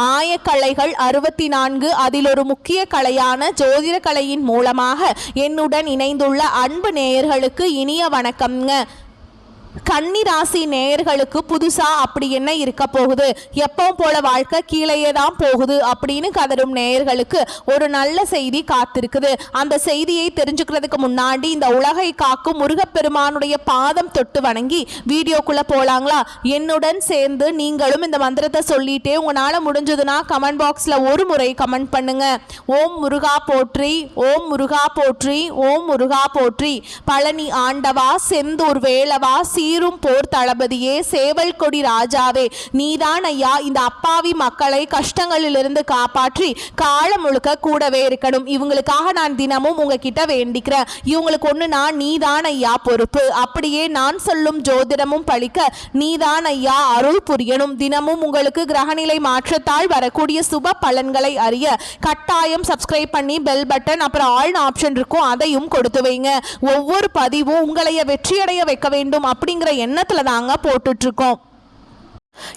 ஆயக்கலைகள் 64 அதில் ஒரு முக்கிய கலையான ஜோதிட கலையின் மூலமாக என்னுடன் இணைந்துள்ள அன்பு நேயர்களுக்கு இனிய வணக்கம்ங்க. கன்னிராசி நேயர்களுக்கு புதுசா அப்படி என்ன இருக்க போகுது, எப்பவும் போல வாழ்க்கை கீழேயே தான் போகுது அப்படின்னு கதரும் நேயர்களுக்கு ஒரு நல்ல செய்தி காத்திருக்குது. அந்த செய்தியை தெரிஞ்சுக்கிறதுக்கு முன்னாடி இந்த உலகை காக்கும் முருகப்பெருமானுடைய பாதம் தொட்டு வணங்கி வீடியோக்குள்ள போலாங்களா? என்னுடன் சேர்ந்து நீங்களும் இந்த மந்திரத்தை சொல்லிட்டே உங்களால முடிஞ்சதுன்னா கமெண்ட் பாக்ஸ்ல ஒரு முறை கமெண்ட் பண்ணுங்க. ஓம் முருகா போற்றி, ஓம் முருகா போற்றி, ஓம் முருகா போற்றி. பழனி ஆண்டவா, செந்தூர் வேலவா, சீரும் போர் தளபதியே, சேவல் கொடி ராஜாவே, நீதான் ஐயா இந்த அப்பாவி மக்களை கஷ்டங்களிலிருந்து காப்பாற்றி காலம் முழுக்க கூடவே இருக்கணும். இவங்களுக்காக நான் தினமும் உங்ககிட்ட வேண்டிக்கிறேன். இவங்களுக்கு ஒண்ணுனா நீதான் ஐயா பொறுப்பு. அப்படியே நான் சொல்லும் ஜோதிடமும் பழிக்க நீதான் ஐயா அருள் புரியணும். தினமும் உங்களுக்கு கிரகநிலை மாற்றத்தால் வரக்கூடிய சுப பலன்களை அறிய கட்டாயம் சப்ஸ்கிரைப் பண்ணி பெல் பட்டன் அப்புறம் ஆல் ஆப்ஷன் இருக்கும், அதையும் கொடுத்து வைங்க. ஒவ்வொரு பதிவும் உங்களைய வெற்றியடைய வைக்க வேண்டும் அப்படிங்கிற எண்ணத்துல தாங்க போட்டுட்டு இருக்கோம்.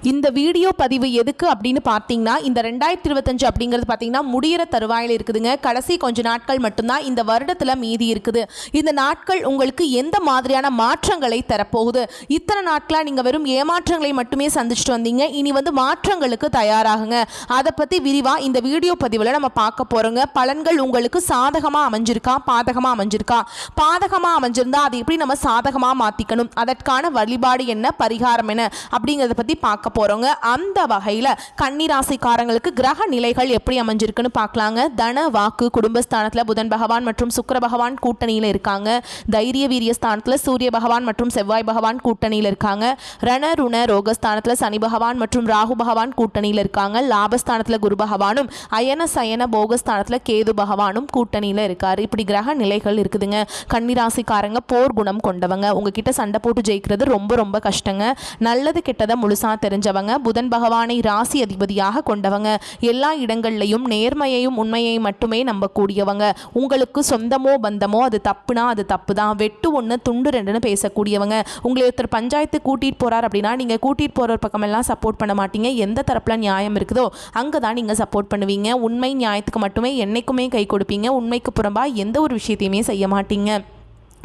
இந்த வீடியோ பதிவு எதுக்கு அப்படின்னு பார்த்தீங்கன்னா, இந்த 2025 அப்படிங்கிறது பார்த்தீங்கன்னா முடிகிற தருவாயில் இருக்குதுங்க. கடைசி கொஞ்ச நாட்கள் மட்டும்தான் இந்த வருடத்தில் மீதி இருக்குது. இந்த நாட்கள் உங்களுக்கு எந்த மாதிரியான மாற்றங்களை தரப்போகுது? இத்தனை நாட்களாக நீங்கள் வெறும் ஏமாற்றங்களை மட்டுமே சந்திச்சுட்டு வந்தீங்க. இனி மாற்றங்களுக்கு தயாராகுங்க. அதை பற்றி விரிவாக இந்த வீடியோ பதிவில் நம்ம பார்க்க போகிறோங்க. பலன்கள் உங்களுக்கு சாதகமாக அமைஞ்சிருக்கா, பாதகமாக அமைஞ்சிருக்கா? பாதகமாக அமைஞ்சிருந்தா அதை எப்படி நம்ம சாதகமாக மாற்றிக்கணும், அதற்கான வழிபாடு என்ன, பரிகாரம் என்ன அப்படிங்கிறத பற்றி பார்க்க போறோங்க. அந்த வகையில் கன்னிராசிக்காரங்களுக்கு கிரக நிலைகள் எப்படி அமைஞ்சிருக்குன்னு பார்க்கலாங்க. தன வாக்கு குடும்பஸ்தானத்தில் புதன் பகவான் மற்றும் சுக்கிர பகவான் கூட்டணியில் இருக்காங்க. தைரிய வீரிய ஸ்தானத்தில் சூரிய பகவான் மற்றும் செவ்வாய் பகவான் கூட்டணியில் இருக்காங்க. ரண ருண ரோகஸ்தானத்தில் சனி பகவான் மற்றும் ராகு பகவான் கூட்டணியில் இருக்காங்க. லாபஸ்தானத்தில் குரு பகவானும் அயன சயன போகஸ்தானத்தில் கேது பகவானும் கூட்டணியில் இருக்காரு. இப்படி கிரக நிலைகள் இருக்குதுங்க. கன்னிராசிக்காரங்க போர் குணம் கொண்டவங்க. உங்ககிட்ட சண்டை போட்டு ஜெயிக்கிறது ரொம்ப ரொம்ப கஷ்டங்க. நல்லது கெட்டதை முழுசா தெரிஞ்சவங்க. புதன் பகவானை ராசி அதிபதியாக கொண்டவங்க. எல்லா இடங்கள்லையும் நேர்மையையும் உண்மையை மட்டுமே நம்பக்கூடியவங்க. உங்களுக்கு சொந்தமோ பந்தமோ அது தப்புனா அது தப்பு தான், வெட்டு ஒன்று துண்டு ரெண்டுன்னு பேசக்கூடியவங்க. உங்களை ஒருத்தர் பஞ்சாயத்து கூட்டிகிட்டு போகிறார் அப்படின்னா நீங்கள் கூட்டிகிட்டு போகிற பக்கமெல்லாம் சப்போர்ட் பண்ண மாட்டீங்க. எந்த தரப்பில் நியாயம் இருக்குதோ அங்கே தான் நீங்கள் சப்போர்ட் பண்ணுவீங்க. உண்மை நியாயத்துக்கு மட்டுமே என்னைக்குமே கை கொடுப்பீங்க. உண்மைக்கு புறம்பாக எந்த ஒரு விஷயத்தையுமே செய்ய மாட்டீங்க.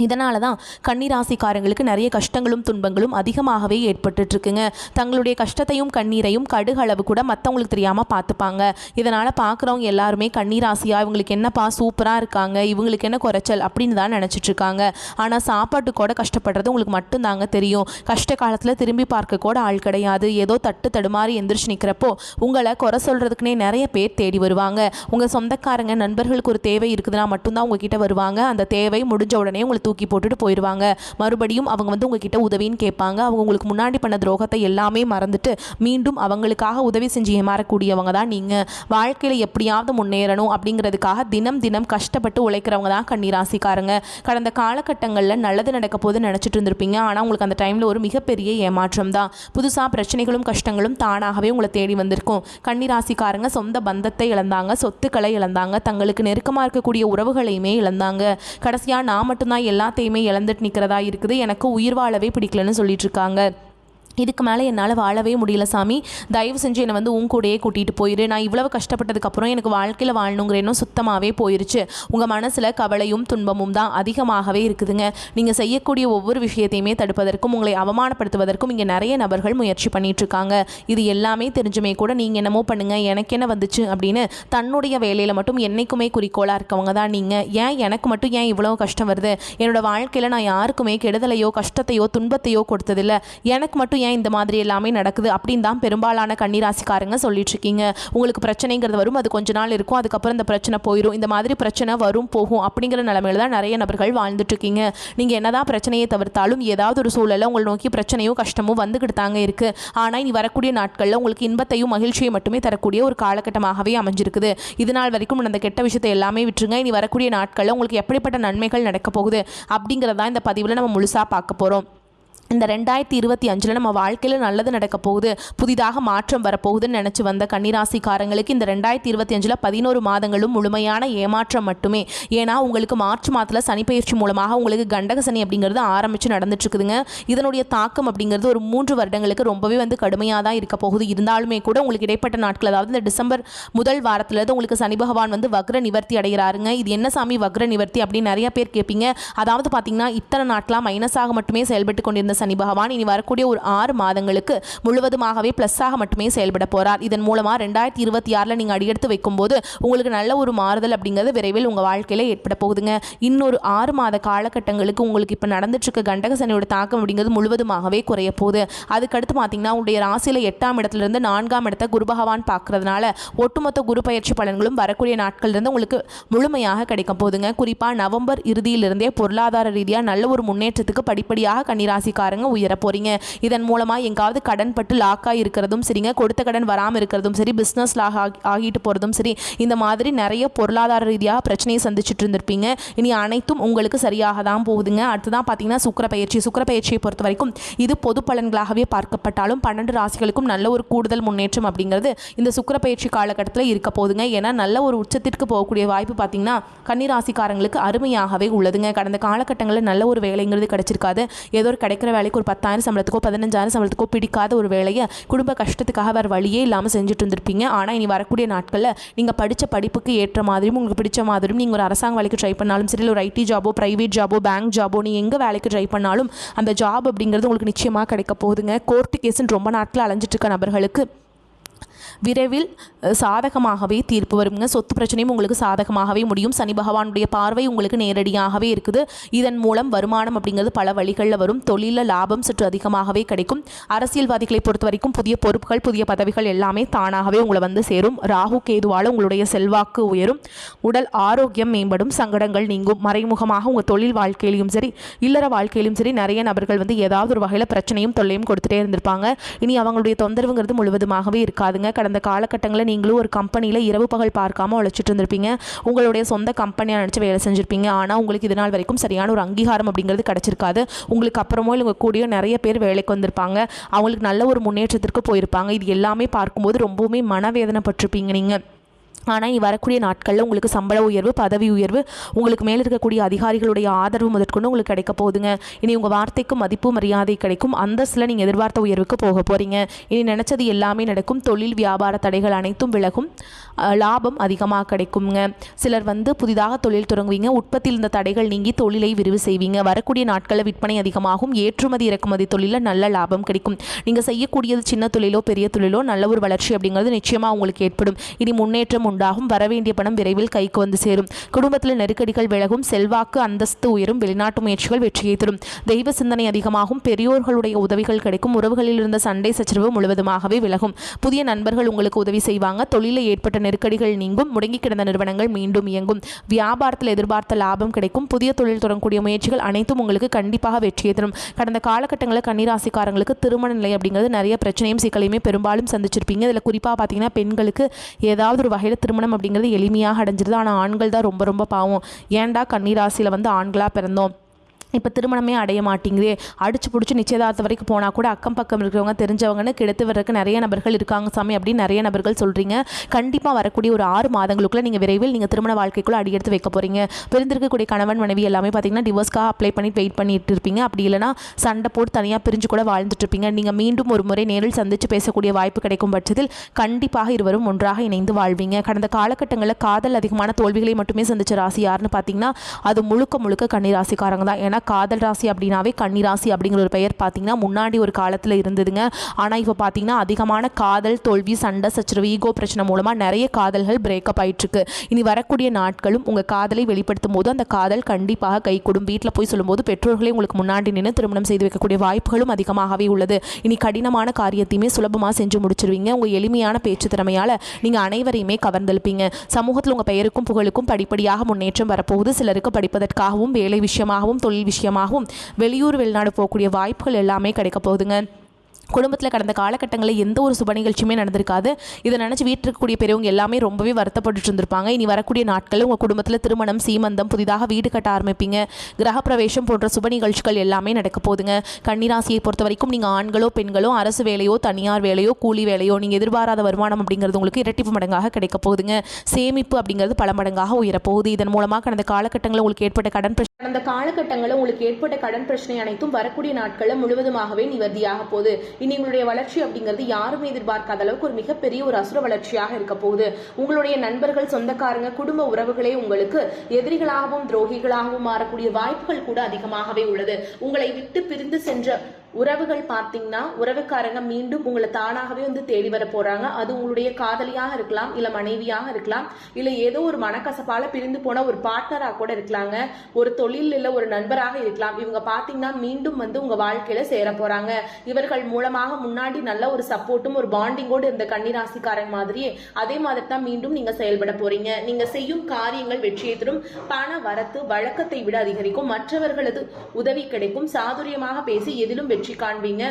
இதனால தான் கன்னிராசிக்காரங்களுக்கு நிறைய கஷ்டங்களும் துன்பங்களும் அதிகமாகவே ஏற்பட்டுருக்குங்க. தங்களுடைய கஷ்டத்தையும் கண்ணீரையும் கடுகளவு கூட மற்றவங்களுக்கு தெரியாமல் பார்த்துப்பாங்க. இதனால் பார்க்குறவங்க எல்லாருமே கன்னிராசியாக இவங்களுக்கு என்னப்பா சூப்பராக இருக்காங்க, இவங்களுக்கு என்ன குறைச்சல் அப்படின்னு தான் நினச்சிட்ருக்காங்க. ஆனால் சாப்பாட்டு கூட கஷ்டப்படுறது உங்களுக்கு மட்டும்தாங்க தெரியும். கஷ்ட காலத்தில் திரும்பி பார்க்க கூட ஆள் கிடையாது. ஏதோ தட்டு தடுமாறி எந்திரிச்சு நிற்கிறப்போ உங்களை குறை சொல்கிறதுக்குனே நிறைய பேர் தேடி வருவாங்க. உங்கள் சொந்தக்காரங்க நண்பர்களுக்கு ஒரு தேவை இருக்குதுன்னா மட்டும்தான் உங்ககிட்ட வருவாங்க. அந்த தேவை முடிஞ்ச உடனே உங்களுக்கு தூக்கி போட்டுட்டு போயிடுவாங்க. மறுபடியும் அவங்க உங்ககிட்ட உதவின்னு கேட்பாங்க. அவங்க உங்களுக்கு முன்னாடி பண்ண துரோகத்தை எல்லாமே மறந்துட்டு மீண்டும் அவங்களுக்காக உதவி செஞ்சு ஏமாறக்கூடியவங்க தான் நீங்கள். வாழ்க்கையில் எப்படியாவது முன்னேறணும் அப்படிங்கிறதுக்காக தினம் தினம் கஷ்டப்பட்டு உழைக்கிறவங்க தான் கன்னிராசிக்காரங்க. கடந்த காலகட்டங்களில் நல்லது நடக்க போது நினச்சிட்டு இருந்திருப்பீங்க. ஆனால் உங்களுக்கு அந்த டைமில் ஒரு மிகப்பெரிய ஏமாற்றம் தான். புதுசாக பிரச்சனைகளும் கஷ்டங்களும் தானாகவே உங்களை தேடி வந்திருக்கும். கன்னிராசிக்காரங்க சொந்த பந்தத்தை இழந்தாங்க, சொத்துக்களை இழந்தாங்க, தங்களுக்கு நெருக்கமாக இருக்கக்கூடிய உறவுகளையுமே இழந்தாங்க. கடைசியாக நான் மட்டும்தான் எல்லாத்தையுமே இழந்துட்டு நிற்கிறதா இருக்குது, எனக்கு உயிர் வாழவே பிடிக்கலன்னு சொல்லிட்டு இருக்காங்க. இதுக்கு மேலே என்னால் வாழவே முடியல சாமி, தயவு செஞ்சு என்னை உன் கூடையே கூட்டிகிட்டு போயிரு. நான் இவ்வளவு கஷ்டப்பட்டதுக்கப்புறம் எனக்கு வாழ்க்கையில் வாழணுங்கிற எண்ணம் சுத்தமாகவே போயிருச்சு. உங்கள் மனசில் கவலையும் துன்பமும் தான் அதிகமாகவே இருக்குதுங்க. நீங்கள் செய்யக்கூடிய ஒவ்வொரு விஷயத்தையுமே தடுப்பதற்கும் உங்களை அவமானப்படுத்துவதற்கும் இங்கே நிறைய நபர்கள் முயற்சி பண்ணிகிட்ருக்காங்க. இது எல்லாமே தெரிஞ்சுமே கூட நீங்கள் என்னமோ பண்ணுங்கள், எனக்கு என்ன வந்துச்சு அப்படின்னு தன்னுடைய வேலையில் மட்டும் என்றைக்குமே குறிக்கோளாக இருக்கவங்க தான் நீங்கள். ஏன் எனக்கு மட்டும் ஏன் இவ்வளோ கஷ்டம் வருது? என்னோடய வாழ்க்கையில் நான் யாருக்குமே கெடுதலையோ கஷ்டத்தையோ துன்பத்தையோ கொடுத்ததில்லை, எனக்கு மட்டும் ஏன் இந்த மாதிரி எல்லாமே நடக்குது அப்படின்னு தான் பெரும்பாலான கன்னிராசிக்காரங்க சொல்லிட்டு இருக்கீங்க. உங்களுக்கு பிரச்சனைங்கிறது வரும், அது கொஞ்ச நாள் இருக்கும், அதுக்கப்புறம் இந்த பிரச்சனை போயிடும். இந்த மாதிரி பிரச்சனை வரும் போகும் அப்படிங்கிற நிலைமையில தான் நிறைய நபர்கள் வாழ்ந்துட்டு இருக்கீங்க. நீங்கள் என்னதான் பிரச்சனையை தவிர்த்தாலும் ஏதாவது ஒரு சூழலில் உங்களை நோக்கி பிரச்சனையோ கஷ்டமோ வந்துக்கிட்டு தாங்க இருக்கு. ஆனால் இனி வரக்கூடிய நாட்களில் உங்களுக்கு இன்பத்தையும் மகிழ்ச்சியை மட்டுமே தரக்கூடிய ஒரு காலகட்டமாகவே அமைஞ்சிருக்குது. இது நாள் வரைக்கும் அந்த கெட்ட விஷயத்தை எல்லாமே விட்டுருங்க. இனி வரக்கூடிய நாட்களில் உங்களுக்கு எப்படிப்பட்ட நன்மைகள் நடக்க போகுது அப்படிங்கிறதா இந்த பதிவில் நம்ம முழுசாக பார்க்க போகிறோம். இந்த 2025 நம்ம வாழ்க்கையில் நல்லது நடக்க போகுது, புதிதாக மாற்றம் வரப்போகுதுன்னு நினச்சி வந்த கன்னிராசிக்காரங்களுக்கு இந்த 2025 11 மாதங்களும் முழுமையான ஏமாற்றம் மட்டுமே. ஏன்னா உங்களுக்கு மார்ச் மாதத்தில் சனிப்பெயர்ச்சி மூலமாக உங்களுக்கு கண்டக சனி அப்படிங்கிறது ஆரம்பித்து நடந்துட்டுருக்குதுங்க. இதனுடைய தாக்கம் அப்படிங்கிறது ஒரு 3 வருடங்களுக்கு ரொம்பவே கடுமையாக தான் இருக்க போகுது. இருந்தாலுமே கூட உங்களுக்கு இடைப்பட்ட நாட்கள், அதாவது இந்த டிசம்பர் முதல் வாரத்திலிருந்து உங்களுக்கு சனி பகவான் வக்ர நிவர்த்தி அடைகிறாருங்க. இது என்ன சாமி வக்ர நிவர்த்தி அப்படின்னு நிறைய பேர் கேட்பீங்க. அதாவது பார்த்தீங்கன்னா இத்தனை நாட்களாக மைனஸாக மட்டுமே செயல்பட்டு கொண்டிருந்த சனி பகவான் இனி வரக்கூடிய ஒரு 6 மாதங்களுக்கு முழுவதுமாகவே பிளஸ்ஸாக மட்டுமே செயல்பட போறார். இதன் மூலமா 2026 நீங்க அடியெடுத்து வைக்கும்போது உங்களுக்கு நல்ல ஒரு மாறுதல் அப்படிங்கிறது விரைவில் உங்க வாழ்க்கையில ஏற்பட போகுதுங்க. இன்னொரு 6 மாத காலகட்டங்களுக்கு உங்களுக்கு இப்ப நடந்துட்டு இருக்க கண்டக சனியோட தாக்கம் அப்படிங்கிறது முழுவதுமாகவே குறைய போகுது. அதுக்கடுத்து பார்த்தீங்கன்னா உங்களுடைய ராசியில 8ஆம் இடத்திலிருந்து 4ஆம் இடத்தை குரு பகவான் பார்க்கறதுனால ஒட்டுமொத்த குரு பயிற்சி பலன்களும் வரக்கூடிய நாட்கள் இருந்து உங்களுக்கு முழுமையாக கிடைக்க போகுதுங்க. குறிப்பா நவம்பர் இறுதியிலிருந்தே பொருளாதார ரீதியாக நல்ல ஒரு முன்னேற்றத்துக்கு படிப்படியாக கன்னிராசிக்காரங்க உயர போறீங்க. இதன் மூலமா எங்காவது கடன் பட்டு லாக்காக இருக்கிறதும் சரிங்க, கொடுத்த கடன் வராமல் இருக்கிறதும் சரி, பிஸ்னஸ் லாக் ஆகிட்டு போகிறதும் சரி, இந்த மாதிரி நிறைய பொருளாதார ரீதியாக பிரச்சனையை சந்திச்சுட்டு இருந்திருப்பீங்க. இனி அனைத்தும் உங்களுக்கு சரியாக தான் போகுதுங்க. அடுத்ததான் பார்த்தீங்கன்னா சுக்கிர பயிற்சியை பொறுத்த வரைக்கும் இது பொது பலன்களாகவே பார்க்கப்பட்டாலும் 12 ராசிகளுக்கும் நல்ல ஒரு கூடுதல் முன்னேற்றம் அப்படிங்கிறது இந்த சுக்கிர பயிற்சி காலகட்டத்தில் இருக்க போகுதுங்க. ஏன்னா நல்ல ஒரு உச்சத்திற்கு போகக்கூடிய வாய்ப்பு பார்த்தீங்கன்னா கன்னிராசிக்காரங்களுக்கு அருமையாகவே உள்ளதுங்க. கடந்த காலகட்டங்களில் நல்ல ஒரு வேலைங்கிறது கிடைச்சிருக்காது. ஏதோ ஒரு கிடைக்கிற வேலைக்கு ஒரு 10,000 சம்பளத்துக்கோ 15,000 சம்பளத்துக்கோ பிடிக்காத ஒரு வேலையை குடும்ப கஷ்டத்துக்காக வேறு வழியே இல்லாமல் செஞ்சுட்டு இருந்திருப்பீங்க. ஆனால் இனி வரக்கூடிய நாட்களில் நீங்கள் படித்த படிப்புக்கு ஏற்ற மாதிரியும் உங்களுக்கு பிடிச்ச மாதிரியும் நீங்கள் ஒரு அரசாங்க வேலைக்கு ட்ரை பண்ணாலும் சரி, ஒரு ஐடி ஜாபோ, பிரைவேட் ஜாபோ, பேங்க் ஜாபோ, நீங்கள் எங்கே வேலைக்கு ட்ரை பண்ணாலும் அந்த ஜாப் அப்படிங்கிறது உங்களுக்கு நிச்சயமாக கிடைக்க போகுதுங்க. கோர்ட்டு கேஸுன்னு ரொம்ப நாட்கள் அலைஞ்சிட்டு இருக்க நபர்களுக்கு விரைவில் சாதகமாகவே தீர்ப்பு வருங்க. சொத்து பிரச்சனையும் உங்களுக்கு சாதகமாகவே முடியும். சனி பகவானுடைய பார்வை உங்களுக்கு நேரடியாகவே இருக்குது. இதன் மூலம் வருமானம் அப்படிங்கிறது பல வழிகளில் வரும். தொழிலில் லாபம் சற்று அதிகமாகவே கிடைக்கும். அரசியல்வாதிகளை பொறுத்த வரைக்கும் புதிய பொறுப்புகள், புதிய பதவிகள் எல்லாமே தானாகவே உங்களை சேரும். ராகு கேதுவால் உங்களுடைய செல்வாக்கு உயரும். உடல் ஆரோக்கியம் மேம்படும். சங்கடங்கள் நீங்கும். மறைமுகமாக உங்கள் தொழில் வாழ்க்கையிலும் சரி, இல்லற வாழ்க்கையிலும் சரி, நிறைய நபர்கள் ஏதாவது ஒரு வகையில் பிரச்சனையும் தொல்லையும் கொடுத்துட்டே இருந்திருப்பாங்க. இனி அவங்களுடைய தொந்தரவுங்கிறது முழுவதுமாகவே இருக்காதுங்க. கடந்த காலகட்டங்களில் நீங்களும் ஒரு கம்பெனியில் இரவு பகல் பார்க்காம உழைச்சிட்டு இருந்திருப்பீங்க. உங்களுடைய சொந்த கம்பெனியாக நினச்சி வேலை செஞ்சுருப்பீங்க. ஆனால் உங்களுக்கு இது நாள் வரைக்கும் சரியான ஒரு அங்கீகாரம் அப்படிங்கிறது கிடச்சிருக்காது. உங்களுக்கு அப்புறமோ இல்லை உங்கள் கூடயோ நிறைய பேர் வேலைக்கு வந்திருப்பாங்க. அவங்களுக்கு நல்ல ஒரு முன்னேற்றத்திற்கு போயிருப்பாங்க. இது எல்லாமே பார்க்கும்போது ரொம்பவுமே மனவேதனைப்பட்டிருப்பீங்க நீங்கள். ஆனால் வரக்கூடிய நாட்களில் உங்களுக்கு சம்பள உயர்வு, பதவி உயர்வு, உங்களுக்கு மேலே இருக்கக்கூடிய அதிகாரிகளுடைய ஆதரவு முதற்கொண்டு உங்களுக்கு கிடைக்க போகுதுங்க. இனி உங்கள் வார்த்தைக்கு மதிப்பு மரியாதை கிடைக்கும். அந்தஸ்தில் நீங்கள் எதிர்பார்த்த உயர்வுக்கு போக போகிறீங்க. இனி நினச்சது எல்லாமே நடக்கும். தொழில் வியாபார தடைகள் அனைத்தும் விலகும். லாபம் அதிகமாக கிடைக்குங்க. சிலர் புதிதாக தொழில் தொடங்குவீங்க. உற்பத்தியில் இருந்த தடைகள் நீங்கி தொழிலை விரிவு செய்வீங்க. வரக்கூடிய நாட்களில் விற்பனை அதிகமாகும். ஏற்றுமதி இறக்குமதி தொழிலில் நல்ல லாபம் கிடைக்கும். நீங்கள் செய்யக்கூடியது சின்ன தொழிலோ பெரிய தொழிலோ நல்ல ஒரு வளர்ச்சி அப்படிங்கிறது நிச்சயமாக உங்களுக்கு ஏற்படும். இனி முன்னேற்றம் உண்டாகும். வரவேண்டிய பணம் விரைவில் கைக்கு சேரும். குடும்பத்தில் நெருக்கடிகள் விலகும். செல்வாக்கு அந்தஸ்து உயரும். வெளிநாட்டு முயற்சிகள் வெற்றியை தரும். தெய்வ சிந்தனை அதிகமாகும். பெரியோர்களுடைய உதவிகள் கிடைக்கும். உறவுகளில் இருந்த சண்டை சச்சரவு முழுவதுமாகவே விலகும். புதிய நண்பர்கள் உங்களுக்கு உதவி செய்வாங்க. தொழிலில் ஏற்பட்ட நெருக்கடிகள் நீங்கும். முடங்கி கிடந்த நிறுவனங்கள் மீண்டும் இயங்கும். வியாபாரத்தில் எதிர்பார்த்த லாபம் கிடைக்கும். புதிய தொழில் தொடங்கக்கூடிய முயற்சிகள் அனைத்தும் உங்களுக்கு கண்டிப்பாக வெற்றியை தரும். கடந்த காலகட்டங்களில் கன்னிராசிக்காரங்களுக்கு திருமண நிலை அப்படிங்கிறது நிறைய பிரச்சனையும் சிக்கலையுமே பெரும்பாலும் சந்திச்சிருப்பீங்க. இதில் குறிப்பாக பார்த்தீங்கன்னா பெண்களுக்கு ஏதாவது ஒரு வகையில் திருமணம் அப்படிங்கிறது எளிமையாக அடைஞ்சிருது. ஆனால் ஆண்கள் தான் ரொம்ப ரொம்ப பாவம். ஏன்டா கன்னிராசியில் ஆண்களாக பிறந்தோம், இப்போ திருமணமே அடைய மாட்டேங்குதே, அடிச்சு பிடிச்சி நிச்சயதார்த்தம் வரைக்கும் போனால் கூட அக்கம் பக்கம் இருக்கிறவங்க தெரிஞ்சவங்கன்னு கெடுத்து வர்றதுக்கு நிறைய நபர்கள் இருக்காங்க சாமி அப்படின்னு நிறைய நபர்கள் சொல்கிறீங்க. கண்டிப்பாக வரக்கூடிய ஒரு 6 மாதங்களுக்குள்ளே நீங்கள் விரைவில் நீங்கள் திருமண வாழ்க்கைக்குள்ளே அடியெடுத்து வைக்க போகிறீங்க. பிரிந்திருக்கக்கூடிய கணவன் மனைவி எல்லாமே பார்த்தீங்கன்னா டிவோர்ஸ்க்காக அப்ளை பண்ணி வெயிட் பண்ணிட்டு இருப்பீங்க. அப்படி இல்லைனா சண்டை போட்டு தனியாக பிரிஞ்சு கூட வாழ்ந்துட்டு இருப்பீங்க. நீங்கள் மீண்டும் ஒரு முறை நேரில் சந்தித்து பேசக்கூடிய வாய்ப்பு கிடைக்கும் பட்சத்தில் கண்டிப்பாக இருவரும் ஒன்றாக இணைந்து வாழ்வீங்க. கடந்த காலகட்டங்களில் காதல் அதிகமான தோல்விகளை மட்டுமே சந்திச்ச ராசி யாருன்னு பார்த்தீங்கன்னா அது முழுக்க கன்னிராசிக்காரங்க தான். ஏன்னா காதல் ராசி அப்படின்னாவே கன்னிராசி அப்படிங்கிற ஒரு பெயர் பார்த்தீங்கன்னா முன்னாடி ஒரு காலத்தில் இருந்ததுங்க. ஆனால் இப்போ பார்த்தீங்கன்னா அதிகமான காதல் தோல்வி, சண்டை சச்சரவு, ஈகோ பிரச்சனை மூலமாக நிறைய காதல்கள் பிரேக்கப் ஆயிட்டுருக்கு. இனி வரக்கூடிய நாட்களும் உங்கள் காதலை வெளிப்படுத்தும் போது அந்த காதல் கண்டிப்பாக கை கொடும். வீட்டில் போய் சொல்லும்போது பெற்றோர்களே உங்களுக்கு முன்னாடி நின்று திருமணம் செய்து வைக்கக்கூடிய வாய்ப்புகளும் அதிகமாகவே உள்ளது. இனி கடினமான காரியத்தையுமே சுலபமாக செஞ்சு முடிச்சிருவீங்க. உங்கள் எளிமையான பேச்சு திறமையால் நீங்கள் அனைவரையுமே கவர்ந்தெழுப்பீங்க. சமூகத்தில் உங்கள் பெயருக்கும் புகழுக்கும் படிப்படியாக முன்னேற்றம் வரப்போகுது. சிலருக்கு படிப்பதற்காகவும் வேலை விஷயமாகவும் தொழில் விஷயமாகவும் வெளியூர் வெளிநாடு போகக்கூடிய வாய்ப்புகள் எல்லாமே கிடைக்க போகுதுங்க. குடும்பத்தில் கடந்த காலகட்டங்களில் எந்த ஒரு சுப நிகழ்ச்சியுமே நடந்திருக்காது. இதை நினச்சி வீட்டில் இருக்கக்கூடிய பெரியவங்க எல்லாமே ரொம்பவே வருத்தப்பட்டு இருந்திருப்பாங்க. இனி வரக்கூடிய நாட்களில் உங்கள் குடும்பத்தில் திருமணம், சீமந்தம், புதிதாக வீடு கட்ட ஆரம்பிப்பீங்க, கிரகப்பிரவேசம் போன்ற சுப நிகழ்ச்சிகள் எல்லாமே நடக்க போகுதுங்க. கன்னிராசியை பொறுத்த வரைக்கும் நீங்கள் ஆண்களோ பெண்களோ அரசு வேலையோ தனியார் வேலையோ கூலி வேலையோ நீங்கள் எதிர்பாராத வருமானம் அப்படிங்கிறது உங்களுக்கு இரட்டிப்பு மடங்காக கிடைக்க போகுதுங்க. சேமிப்பு அப்படிங்கிறது பல மடங்காக உயரப்போகுது. இதன் மூலமாக கடந்த காலகட்டங்களில் உங்களுக்கு ஏற்பட்ட கடன் பிரச்சனை அனைத்தும் வரக்கூடிய நாட்களில் முழுவதுமாகவே நிவர்த்தியாக போகுது. இனி உங்களுடைய வளர்ச்சி அப்படிங்கிறது யாருமே எதிர்பார்க்காத அளவுக்கு ஒரு மிகப்பெரிய ஒரு அசுர வளர்ச்சியாக இருக்க போகுது. உங்களுடைய நண்பர்கள், சொந்தக்காரங்க, குடும்ப உறவுகளே உங்களுக்கு எதிரிகளாகவும் துரோகிகளாகவும் மாறக்கூடிய வாய்ப்புகள் கூட அதிகமாகவே உள்ளது. உங்களை விட்டு பிரிந்து சென்ற உறவுகள் பார்த்தீங்கன்னா உறவுக்காரங்க மீண்டும் உங்களை தானாகவே வந்து தேடி வர போறாங்க. அது உங்களுடைய காதலியாக இருக்கலாம், இல்ல மனைவியாக இருக்கலாம், இல்ல ஏதோ ஒரு மனக்கசப்பால பிரிந்து போன ஒரு பார்ட்னராக கூட இருக்கலாங்க, ஒரு தொழில் இல்ல ஒரு நண்பராக இருக்கலாம். இவங்க பார்த்தீங்கன்னா மீண்டும் வந்து உங்க வாழ்க்கையில சேர போறாங்க. இவர்கள் மூலமாக முன்னாடி நல்ல ஒரு சப்போர்ட்டும் ஒரு பாண்டிங்கோடு இருந்த கன்னிராசிக்காரன் மாதிரியே அதே மாதிரி தான் மீண்டும் நீங்க செயல்பட போறீங்க. நீங்க செய்யும் காரியங்கள் வெற்றியை தரும். பண வரத்து வழக்கத்தை விட அதிகரிக்கும். மற்றவர்களது உதவி கிடைக்கும். சாதுரியமாக பேசி எதிலும் வெற்றி காண்பீங்க.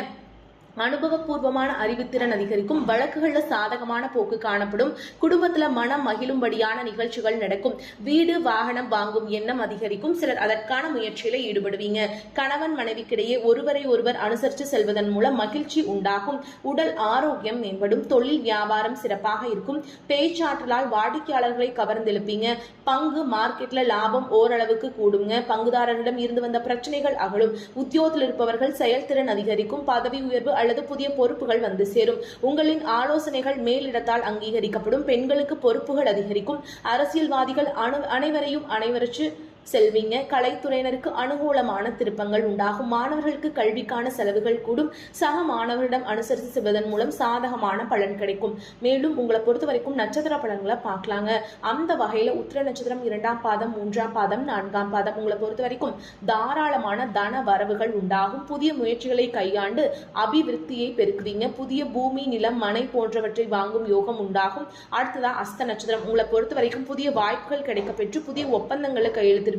அனுபவபூர்வமான அறிவுத்திறன் அதிகரிக்கும். வழக்குகள்ல சாதகமான போக்கு காணப்படும். குடும்பத்துல மனம் மகிழும்படியான நிகழ்ச்சிகள் நடக்கும். வீடு வாகனம் வாங்கும் எண்ணம் அதிகரிக்கும். சிலர் அதற்கான முயற்சியில ஈடுபடுவீங்க. கணவன் மனைவிக்கிடையே ஒருவரை ஒருவர் அனுசரித்து செல்வதன் மூலம் மகிழ்ச்சி உண்டாகும். உடல் ஆரோக்கியம் மேம்படும். தொழில் வியாபாரம் சிறப்பாக இருக்கும். பேச்சாற்றலால் வாடிக்கையாளர்களை கவர்ந்தெழுப்பீங்க. பங்கு மார்க்கெட்ல லாபம் ஓரளவுக்கு கூடுங்க. பங்குதாரர்களிடம் இருந்து வந்த பிரச்சனைகள் அகலும். உத்தியோகத்தில் இருப்பவர்கள் செயல்திறன் அதிகரிக்கும். பதவி உயர்வு அல்லது புதிய பொறுப்புகள் வந்து சேரும். உங்களின் ஆலோசனைகள் மேலிடத்தால் அங்கீகரிக்கப்படும். பெண்களுக்கு பொறுப்புகள் அதிகரிக்கும். அரசியல்வாதிகள் அனைவரையும் அனைவரச்சு செல்வீங்க. கலைத்துறையினருக்கு அனுகூலமான திருப்பங்கள் உண்டாகும். மாணவர்களுக்கு கல்விக்கான செலவுகள் கூடும். சக மாணவரிடம் அனுசரித்து செல்வதன் மூலம் சாதகமான பலன் கிடைக்கும். மேலும் உங்களை பொறுத்த வரைக்கும் நட்சத்திர பலன்களை பார்க்கலாங்க. அந்த வகையில உத்திர நட்சத்திரம் 2ஆம் பாதம், 3ஆம் பாதம், 4ஆம் பாதம் உங்களை பொறுத்த வரைக்கும் தாராளமான தன வரவுகள் உண்டாகும். புதிய முயற்சிகளை கையாண்டு அபிவிருத்தியை பெருக்குவீங்க. புதிய பூமி, நிலம், மனை போன்றவற்றை வாங்கும் யோகம் உண்டாகும். அடுத்ததா அஸ்த நட்சத்திரம் உங்களை பொறுத்த வரைக்கும் புதிய வாய்ப்புகள் கிடைக்கப்பெற்று புதிய ஒப்பந்தங்களை கையெழுத்து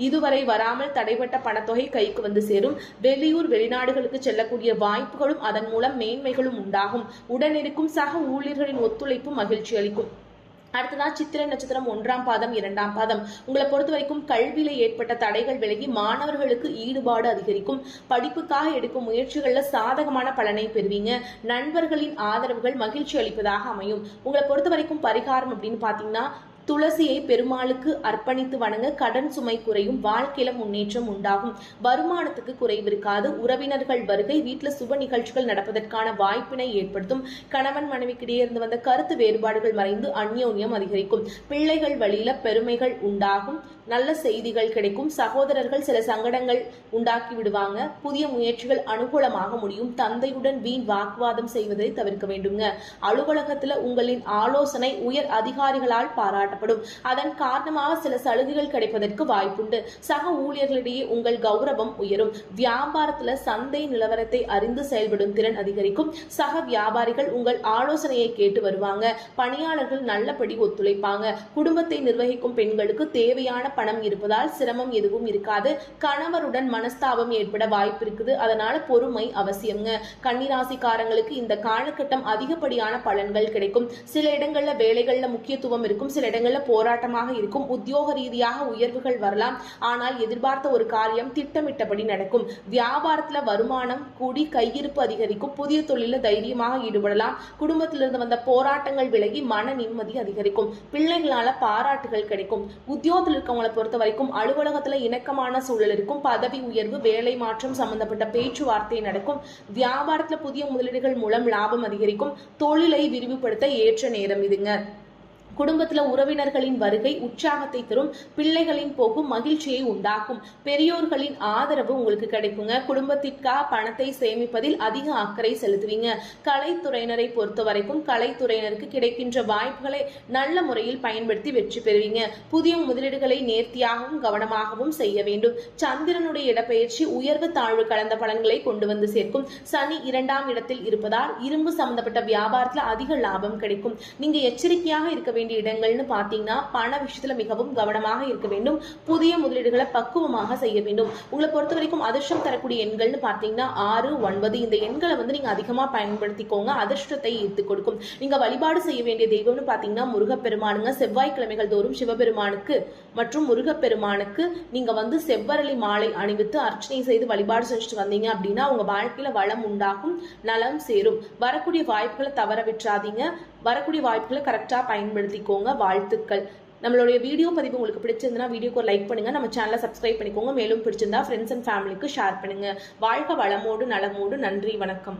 இதுவரை வராமல் தடைபட்ட பணத்தொகை கைக்கு வந்து சேரும். வெளியூர் வெளிநாடுகளுக்கு செல்லக்கூடிய வாய்ப்புகளும் அதன் மூலம் மேன்மைகளும் உண்டாகும். உடனிருக்கும் சக ஊழியர்களின் ஒத்துழைப்பு மகிழ்ச்சி அளிக்கும். அடுத்ததா சித்திரை நட்சத்திரம் 1ஆம் பாதம், 2ஆம் பாதம் உங்களை பொறுத்த வரைக்கும் கல்வியில ஏற்பட்ட தடைகள் விலகி மாணவர்களுக்கு ஈடுபாடு அதிகரிக்கும். படிப்புக்காக எடுக்கும் முயற்சிகள்ல சாதகமான பலனை பெறுவீங்க. நண்பர்களின் ஆதரவுகள் மகிழ்ச்சி அளிப்பதாக அமையும். உங்களை பொறுத்த வரைக்கும் பரிகாரம் அப்படின்னு பாத்தீங்கன்னா துளசியை பெருமாளுக்கு அர்ப்பணித்து வணங்க கடன் சுமை குறையும். வாழ்க்கையில முன்னேற்றம் உண்டாகும். வருமானத்துக்கு குறைவு இருக்காது. உறவினர்கள் வருகை வீட்டுல சுப நிகழ்ச்சிகள் நடப்பதற்கான வாய்ப்பினை ஏற்படுத்தும். கணவன் மனைவிக்கிடையே இருந்து வந்த கருத்து வேறுபாடுகள் மறைந்து அந்யோன்யம் அதிகரிக்கும். பிள்ளைகள் வழியில பெருமைகள் உண்டாகும். நல்ல செய்திகள் கிடைக்கும். சகோதரர்கள் சில சங்கடங்கள் உண்டாக்கி விடுவாங்க. புதிய முயற்சிகள் அனுகூலமாக முடியும். தந்தையுடன் வீண் வாக்குவாதம் செய்வதை தவிர்க்க வேண்டுங்க. அலுவலகத்துல உங்களின் ஆலோசனை உயர் அதிகாரிகளால் பாராட்ட அதன் காரணமாக சில சலுகைகள் கிடைப்பதற்கு வாய்ப்புண்டு. சக ஊழியர்களிடையே உங்கள் கௌரவம் உயரும். வியாபாரத்துல சந்தை நிலவரத்தை அறிந்து செயல்படும் திறன் அதிகரிக்கும். சக வியாபாரிகள் உங்கள் ஆலோசனையை கேட்டு வருவாங்க. பணியாளர்கள் நல்லபடி ஒத்துழைப்பாங்க. குடும்பத்தை நிர்வகிக்கும் பெண்களுக்கு தேவையான பணம் இருப்பதால் சிரமம் எதுவும் இருக்காது. கணவருடன் மனஸ்தாபம் ஏற்பட வாய்ப்பு இருக்குது. அதனால பொறுமை அவசியம்ங்க. கன்னிராசிக்காரங்களுக்கு இந்த காலகட்டம் அதிகப்படியான பலன்கள் கிடைக்கும். சில இடங்கள்ல வேலைகள்ல முக்கியத்துவம் இருக்கும். சில இடங்கள்ல போராட்டமாக இருக்கும். உத்தியோக ரீதியாக உயர்வுகள் வரலாம். ஆனால் எதிர்பார்த்த ஒரு காரியம் திட்டமிட்டபடி நடக்கும். வியாபாரத்துல வருமானம் கூடி கையிருப்பு அதிகரிக்கும். புதிய தொழில தைரியமாக ஈடுபடலாம். குடும்பத்திலிருந்து வந்த போராட்டங்கள் விலகி மன நிம்மதி அதிகரிக்கும். பிள்ளைகளால பாராட்டுகள் கிடைக்கும். உத்தியோகத்தில் இருக்கவங்களை பொறுத்த வரைக்கும் அலுவலகத்துல இணக்கமான சூழல் இருக்கும். பதவி உயர்வு, வேலை மாற்றம் சம்பந்தப்பட்ட பேச்சுவார்த்தை நடக்கும். வியாபாரத்துல புதிய முதலீடுகள் மூலம் லாபம் அதிகரிக்கும். தொழிலை விரிவுபடுத்த ஏற்ற நேரம் இதுங்க. குடும்பத்துல உறவினர்களின் வருகை உற்சாகத்தை தரும். பிள்ளைகளின் போகும் மகிழ்ச்சியை உண்டாக்கும். பெரியோர்களின் ஆதரவு உங்களுக்கு கிடைக்குங்க. குடும்பத்திற்காக பணத்தை சேமிப்பதில் அதிக அக்கறை செலுத்துவீங்க. கலைத்துறையினரை பொறுத்த வரைக்கும் கலைத்துறையினருக்கு கிடைக்கின்ற வாய்ப்புகளை நல்ல முறையில் பயன்படுத்தி வெற்றி பெறுவீங்க. புதிய முதலீடுகளை நேர்த்தியாகவும் கவனமாகவும் செய்ய வேண்டும். சந்திரனுடைய இடப்பெயர்ச்சி உயர்வு தாழ்வு கலந்த பலன்களை கொண்டு வந்து சேர்க்கும். சனி 2ஆம் இடத்தில் இருப்பதால் இரும்பு சம்பந்தப்பட்ட வியாபாரத்துல அதிக லாபம் கிடைக்கும். நீங்க எச்சரிக்கையாக இருக்க வேண்டும். வேண்டிய இடங்கள்னு பார்த்தீங்கன்னா பண விஷயத்துல மிகவும் கவனமாக இருக்க வேண்டும். புதிய முதலீடுகளை பக்குவமாக செய்ய வேண்டும். உங்களை பொறுத்த வரைக்கும் அதிர்ஷ்டம் தரக்கூடிய எண்கள்னு பார்த்தீங்கன்னா 6, 9 இந்த எண்களை வந்து நீங்க அதிகமா பயன்படுத்திக்கோங்க. அதிர்ஷ்டத்தை ஈர்த்து கொடுக்கும். நீங்க வழிபாடு செய்ய வேண்டிய தெய்வம்னு பார்த்தீங்கன்னா முருகப்பெருமானுங்க. செவ்வாய்க்கிழமைகள் தோறும் சிவபெருமானுக்கு மற்றும் முருகப்பெருமானுக்கு நீங்க வந்து செவ்வரளி மாலை அணிவித்து அர்ச்சனை செய்து வழிபாடு செஞ்சுட்டு வந்தீங்க அப்படின்னா உங்க வாழ்க்கையில வளம் உண்டாகும், நலம் சேரும். வரக்கூடிய வாய்ப்புகளை தவற விட்டுறாதீங்க. வரக்கூடிய வாய்ப்புகளை கரெக்டா பயன்படுத்திக்கோங்க. வாழ்த்துக்கள். நம்மளுடைய வீடியோ பதிவு உங்களுக்கு பிடிச்சிருந்தா வீடியோக்கு ஒரு லைக் பண்ணுங்க. நம்ம சேனலை சப்ஸ்கிரைப் பண்ணிக்கோங்க. மேலும் பிடிச்சிருந்தா ஃப்ரெண்ட்ஸ் அண்ட் ஃபேமிலிக்கு ஷேர் பண்ணுங்க. வாழ்க வளமோடு நலமோடு. நன்றி, வணக்கம்.